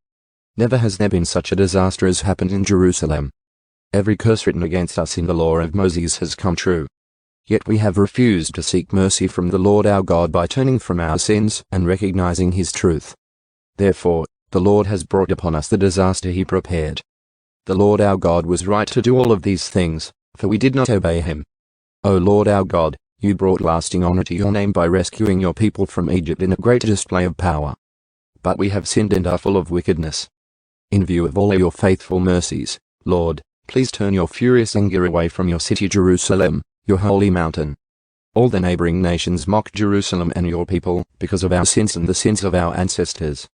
Never has there been such a disaster as happened in Jerusalem. Every curse written against us in the law of Moses has come true. Yet we have refused to seek mercy from the Lord our God by turning from our sins and recognizing his truth. Therefore, the Lord has brought upon us the disaster he prepared. The Lord our God was right to do all of these things, for we did not obey him. O Lord our God, You brought lasting honor to your name by rescuing your people from Egypt in a great display of power. But we have sinned and are full of wickedness. In view of all your faithful mercies, Lord, please turn your furious anger away from your city Jerusalem, your holy mountain. All the neighboring nations mock Jerusalem and your people because of our sins and the sins of our ancestors.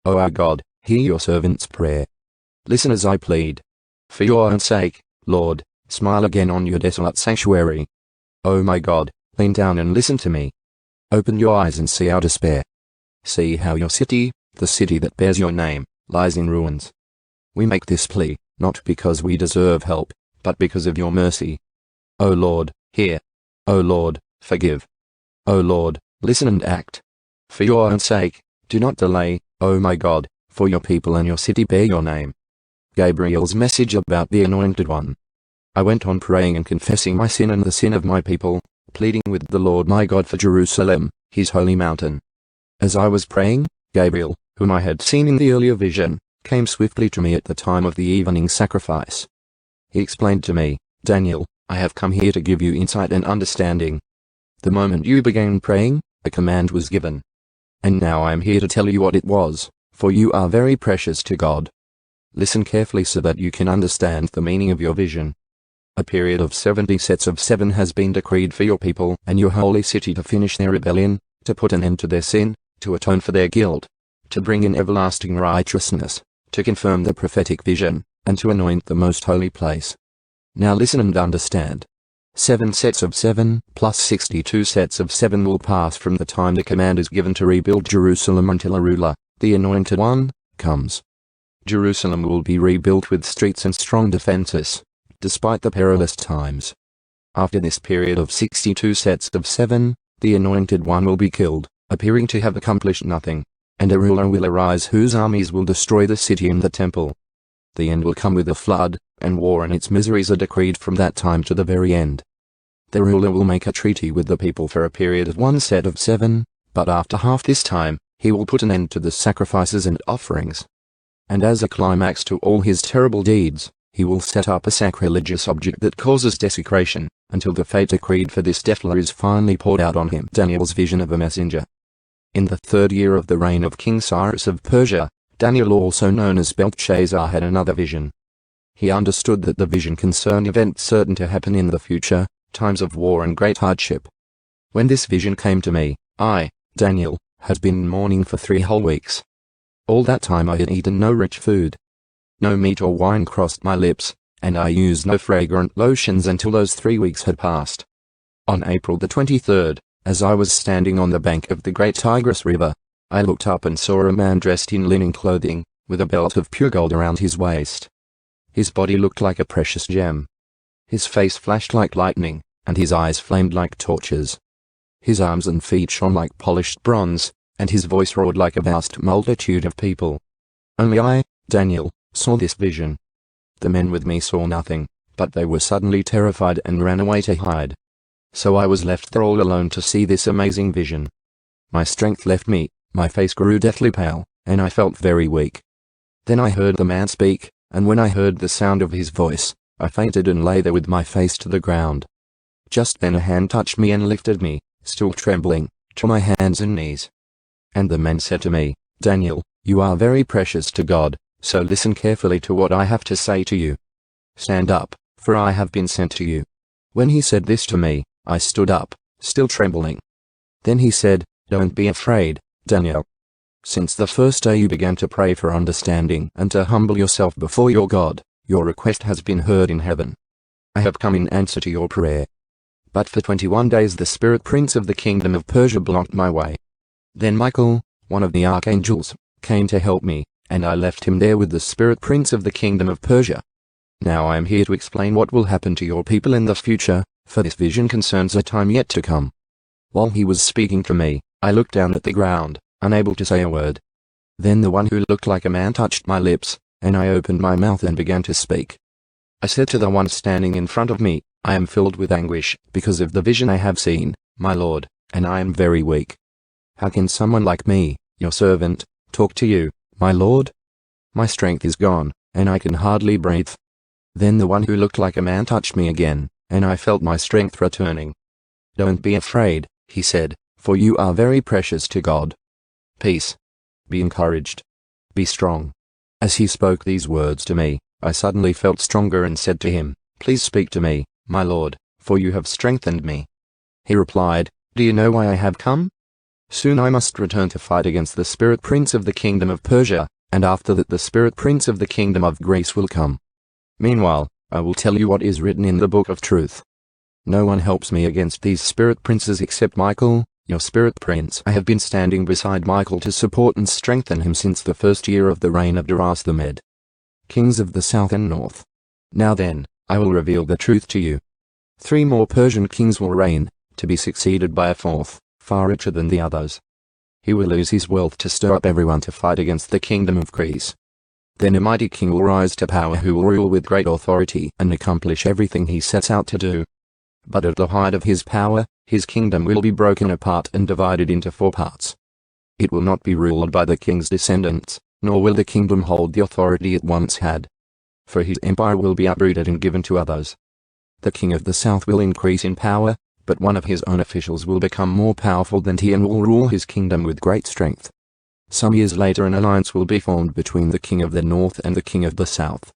O our God, hear your servant's prayer. Listen as I plead. For your own sake, Lord, smile again on your desolate sanctuary. O my God, lean down and listen to me. Open your eyes and see our despair. See how your city, the city that bears your name, lies in ruins. We make this plea, not because we deserve help, but because of your mercy. O Lord, hear. O Lord, forgive. O Lord, listen and act. For your own sake, do not delay, O my God, for your people and your city bear your name. Gabriel's message about the Anointed One. I went on praying and confessing my sin and the sin of my people, pleading with the Lord my God for Jerusalem, his holy mountain. As I was praying, Gabriel, whom I had seen in the earlier vision, came swiftly to me at the time of the evening sacrifice. He explained to me, Daniel, I have come here to give you insight and understanding. The moment you began praying, a command was given. And now I am here to tell you what it was, for you are very precious to God. Listen carefully so that you can understand the meaning of your vision. A period of 70 sets of 7 has been decreed for your people and your holy city to finish their rebellion, to put an end to their sin, to atone for their guilt, to bring in everlasting righteousness, to confirm the prophetic vision, and to anoint the most holy place. Now listen and understand. 7 sets of 7 plus 62 sets of 7 will pass from the time the command is given to rebuild Jerusalem until a ruler, the Anointed One, comes. Jerusalem will be rebuilt with streets and strong defenses, despite the perilous times. After this period of 62 sets of 7, the Anointed One will be killed, appearing to have accomplished nothing, and a ruler will arise whose armies will destroy the city and the temple. The end will come with a flood, and war and its miseries are decreed from that time to the very end. The ruler will make a treaty with the people for a period of 1 set of 7, but after half this time, he will put an end to the sacrifices and offerings. And as a climax to all his terrible deeds, he will set up a sacrilegious object that causes desecration, until the fate decreed for this defiler is finally poured out on him. Daniel's vision of a messenger. In the 3rd year of the reign of King Cyrus of Persia, Daniel, also known as Belteshazzar, had another vision. He understood that the vision concerned events certain to happen in the future, times of war and great hardship. When this vision came to me, I, Daniel, had been in mourning for 3 whole weeks. All that time I had eaten no rich food. No meat or wine crossed my lips, and I used no fragrant lotions until those 3 weeks had passed. On April the 23rd, as I was standing on the bank of the great Tigris River, I looked up and saw a man dressed in linen clothing, with a belt of pure gold around his waist. His body looked like a precious gem. His face flashed like lightning, and his eyes flamed like torches. His arms and feet shone like polished bronze, and his voice roared like a vast multitude of people. Only I, Daniel, saw this vision. The men with me saw nothing, but they were suddenly terrified and ran away to hide. So I was left there all alone to see this amazing vision. My strength left me, my face grew deathly pale, and I felt very weak. Then I heard the man speak, and when I heard the sound of his voice, I fainted and lay there with my face to the ground. Just then a hand touched me and lifted me, still trembling, to my hands and knees. And the man said to me, Daniel, you are very precious to God, so listen carefully to what I have to say to you. Stand up, for I have been sent to you. When he said this to me, I stood up, still trembling. Then he said, Don't be afraid, Daniel. Since the first day you began to pray for understanding and to humble yourself before your God, your request has been heard in heaven. I have come in answer to your prayer. But for 21 days the spirit prince of the kingdom of Persia blocked my way. Then Michael, one of the archangels, came to help me, and I left him there with the spirit prince of the kingdom of Persia. Now I am here to explain what will happen to your people in the future, for this vision concerns a time yet to come. While he was speaking to me, I looked down at the ground, unable to say a word. Then the one who looked like a man touched my lips, and I opened my mouth and began to speak. I said to the one standing in front of me, I am filled with anguish, because of the vision I have seen, my Lord, and I am very weak. How can someone like me, your servant, talk to you, my Lord? My strength is gone, and I can hardly breathe. Then the one who looked like a man touched me again, and I felt my strength returning. "Don't be afraid," he said, "for you are very precious to God. Peace. Be encouraged. Be strong." As he spoke these words to me, I suddenly felt stronger and said to him, "Please speak to me, my lord, for you have strengthened me." He replied, "Do you know why I have come? Soon I must return to fight against the spirit prince of the kingdom of Persia, and after that the spirit prince of the kingdom of Greece will come. Meanwhile, I will tell you what is written in the book of truth. No one helps me against these spirit princes except Michael, your spirit prince. I have been standing beside Michael to support and strengthen him since the first year of the reign of Darius the Mede, kings of the south and north. Now then, I will reveal the truth to you. 3 more Persian kings will reign, to be succeeded by a 4th, far richer than the others. He will lose his wealth to stir up everyone to fight against the kingdom of Greece. Then a mighty king will rise to power who will rule with great authority and accomplish everything he sets out to do. But at the height of his power, his kingdom will be broken apart and divided into 4 parts. It will not be ruled by the king's descendants, nor will the kingdom hold the authority it once had. For his empire will be uprooted and given to others. The king of the south will increase in power, but one of his own officials will become more powerful than he and will rule his kingdom with great strength. Some years later an alliance will be formed between the king of the north and the king of the south.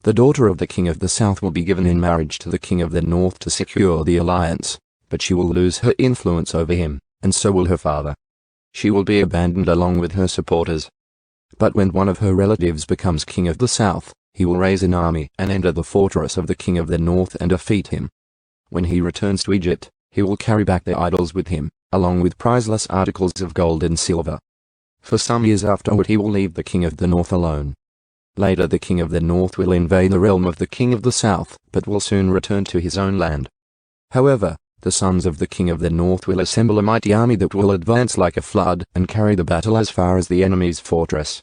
The daughter of the king of the south will be given in marriage to the king of the north to secure the alliance, but she will lose her influence over him, and so will her father. She will be abandoned along with her supporters. But when one of her relatives becomes king of the south, he will raise an army and enter the fortress of the king of the north and defeat him. When he returns to Egypt, he will carry back their idols with him, along with priceless articles of gold and silver. For some years afterward he will leave the king of the north alone. Later the king of the north will invade the realm of the king of the south, but will soon return to his own land. However, the sons of the king of the north will assemble a mighty army that will advance like a flood and carry the battle as far as the enemy's fortress.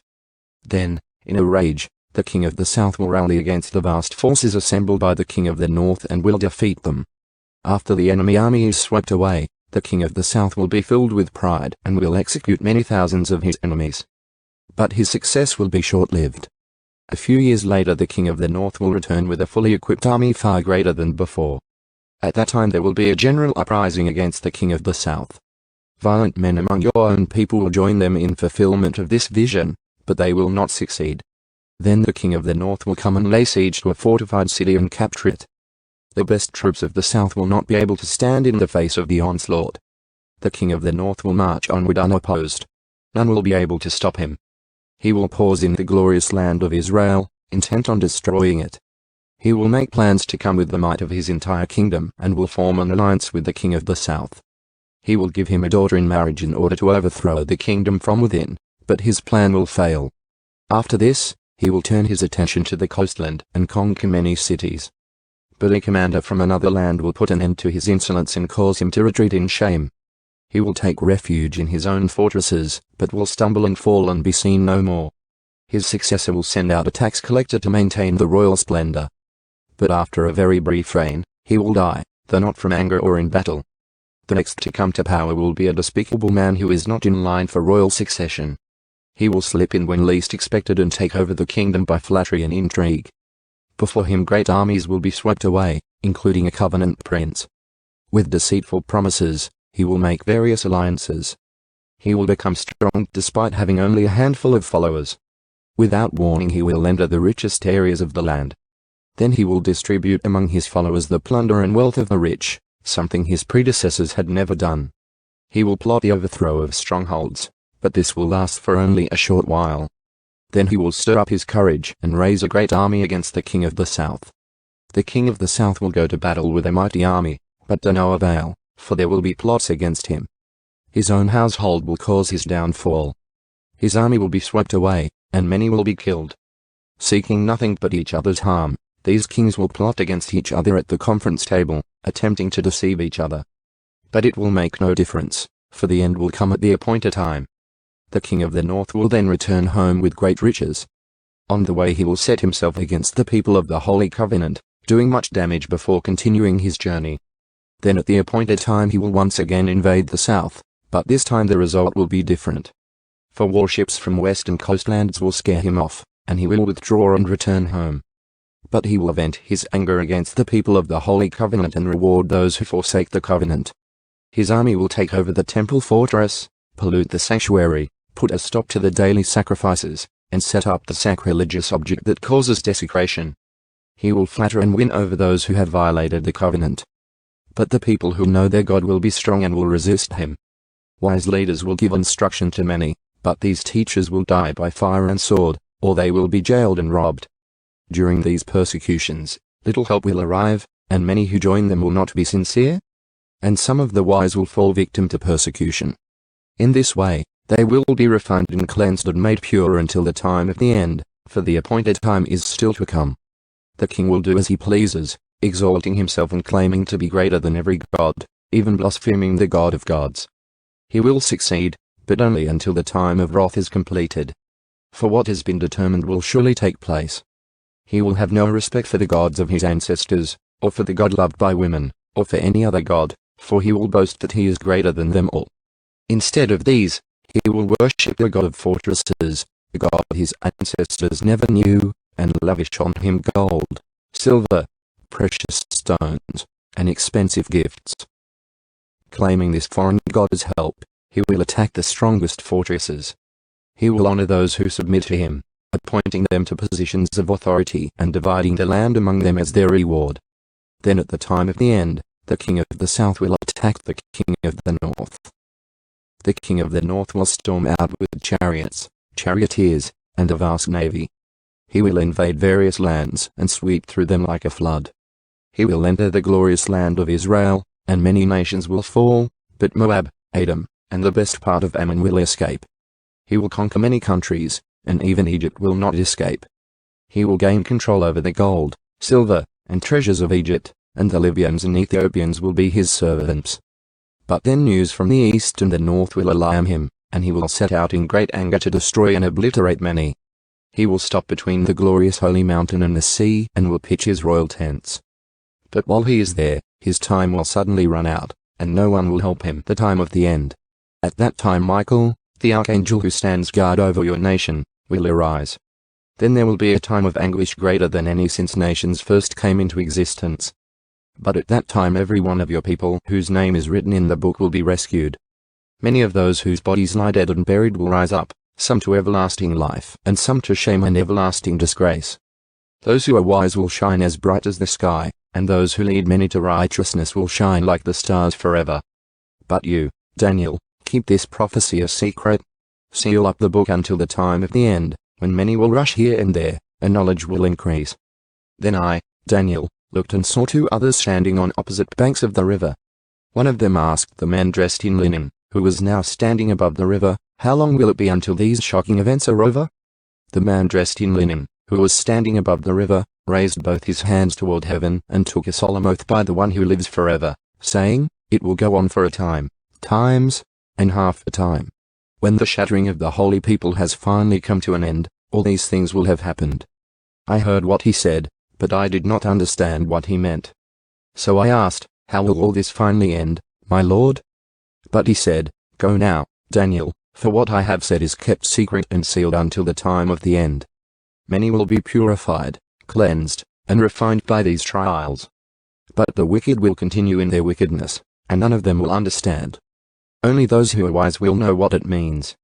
Then, in a rage, the king of the south will rally against the vast forces assembled by the king of the north and will defeat them. After the enemy army is swept away, the king of the south will be filled with pride and will execute many thousands of his enemies. But his success will be short-lived. A few years later the king of the north will return with a fully equipped army far greater than before. At that time there will be a general uprising against the king of the south. Violent men among your own people will join them in fulfillment of this vision, but they will not succeed. Then the king of the north will come and lay siege to a fortified city and capture it. The best troops of the south will not be able to stand in the face of the onslaught. The king of the north will march onward unopposed. None will be able to stop him. He will pause in the glorious land of Israel, intent on destroying it. He will make plans to come with the might of his entire kingdom and will form an alliance with the king of the south. He will give him a daughter in marriage in order to overthrow the kingdom from within, but his plan will fail. After this, he will turn his attention to the coastland and conquer many cities. But a commander from another land will put an end to his insolence and cause him to retreat in shame. He will take refuge in his own fortresses, but will stumble and fall and be seen no more. His successor will send out a tax collector to maintain the royal splendor. But after a very brief reign, he will die, though not from anger or in battle. The next to come to power will be a despicable man who is not in line for royal succession. He will slip in when least expected and take over the kingdom by flattery and intrigue. Before him great armies will be swept away, including a covenant prince. With deceitful promises, he will make various alliances. He will become strong despite having only a handful of followers. Without warning he will enter the richest areas of the land. Then he will distribute among his followers the plunder and wealth of the rich, something his predecessors had never done. He will plot the overthrow of strongholds, but this will last for only a short while. Then he will stir up his courage and raise a great army against the king of the south. The king of the south will go to battle with a mighty army, but to no avail, for there will be plots against him. His own household will cause his downfall. His army will be swept away, and many will be killed. Seeking nothing but each other's harm, these kings will plot against each other at the conference table, attempting to deceive each other. But it will make no difference, for the end will come at the appointed time. The king of the north will then return home with great riches. On the way he will set himself against the people of the Holy Covenant, doing much damage before continuing his journey. Then at the appointed time he will once again invade the south, but this time the result will be different. For warships from western coastlands will scare him off, and he will withdraw and return home. But he will vent his anger against the people of the Holy Covenant and reward those who forsake the covenant. His army will take over the temple fortress, pollute the sanctuary, put a stop to the daily sacrifices, and set up the sacrilegious object that causes desecration. He will flatter and win over those who have violated the covenant. But the people who know their God will be strong and will resist him. Wise leaders will give instruction to many, but these teachers will die by fire and sword, or they will be jailed and robbed. During these persecutions, little help will arrive, and many who join them will not be sincere. And some of the wise will fall victim to persecution. In this way, they will be refined and cleansed and made pure until the time of the end, for the appointed time is still to come. The king will do as he pleases, exalting himself and claiming to be greater than every god, even blaspheming the God of gods. He will succeed, but only until the time of wrath is completed. For what has been determined will surely take place. He will have no respect for the gods of his ancestors, or for the God loved by women, or for any other god, for he will boast that he is greater than them all. Instead of these, he will worship the God of fortresses, the God his ancestors never knew, and lavish on him gold, silver, precious stones, and expensive gifts. Claiming this foreign god as help, he will attack the strongest fortresses. He will honor those who submit to him, appointing them to positions of authority and dividing the land among them as their reward. Then at the time of the end, the king of the south will attack the king of the north. The king of the north will storm out with chariots, charioteers, and a vast navy. He will invade various lands and sweep through them like a flood. He will enter the glorious land of Israel, and many nations will fall, but Moab, Edom, and the best part of Ammon will escape. He will conquer many countries, and even Egypt will not escape. He will gain control over the gold, silver, and treasures of Egypt, and the Libyans and Ethiopians will be his servants. But then news from the east and the north will alarm him, and he will set out in great anger to destroy and obliterate many. He will stop between the glorious holy mountain and the sea, and will pitch his royal tents. But while he is there, his time will suddenly run out, and no one will help him. The time of the end. At that time Michael, the archangel who stands guard over your nation, will arise. Then there will be a time of anguish greater than any since nations first came into existence. But at that time every one of your people whose name is written in the book will be rescued. Many of those whose bodies lie dead and buried will rise up, some to everlasting life, and some to shame and everlasting disgrace. Those who are wise will shine as bright as the sky, and those who lead many to righteousness will shine like the stars forever. But you, Daniel, keep this prophecy a secret. Seal up the book until the time of the end, when many will rush here and there, and knowledge will increase. Then I, Daniel, looked and saw two others standing on opposite banks of the river. One of them asked the man dressed in linen, who was now standing above the river, "How long will it be until these shocking events are over?" The man dressed in linen, who was standing above the river, raised both his hands toward heaven and took a solemn oath by the one who lives forever, saying, "It will go on for a time, times, and half a time. When the shattering of the holy people has finally come to an end, all these things will have happened." I heard what he said, but I did not understand what he meant. So I asked, "How will all this finally end, my Lord?" But he said, "Go now, Daniel, for what I have said is kept secret and sealed until the time of the end. Many will be purified, cleansed, and refined by these trials. But the wicked will continue in their wickedness, and none of them will understand. Only those who are wise will know what it means.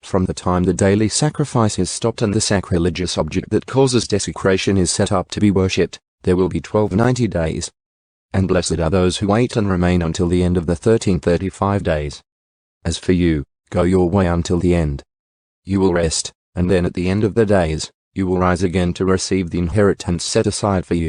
From the time the daily sacrifice is stopped and the sacrilegious object that causes desecration is set up to be worshipped, there will be 1290 days. And blessed are those who wait and remain until the end of the 1335 days. As for you, go your way until the end. You will rest, and then at the end of the days, you will rise again to receive the inheritance set aside for you.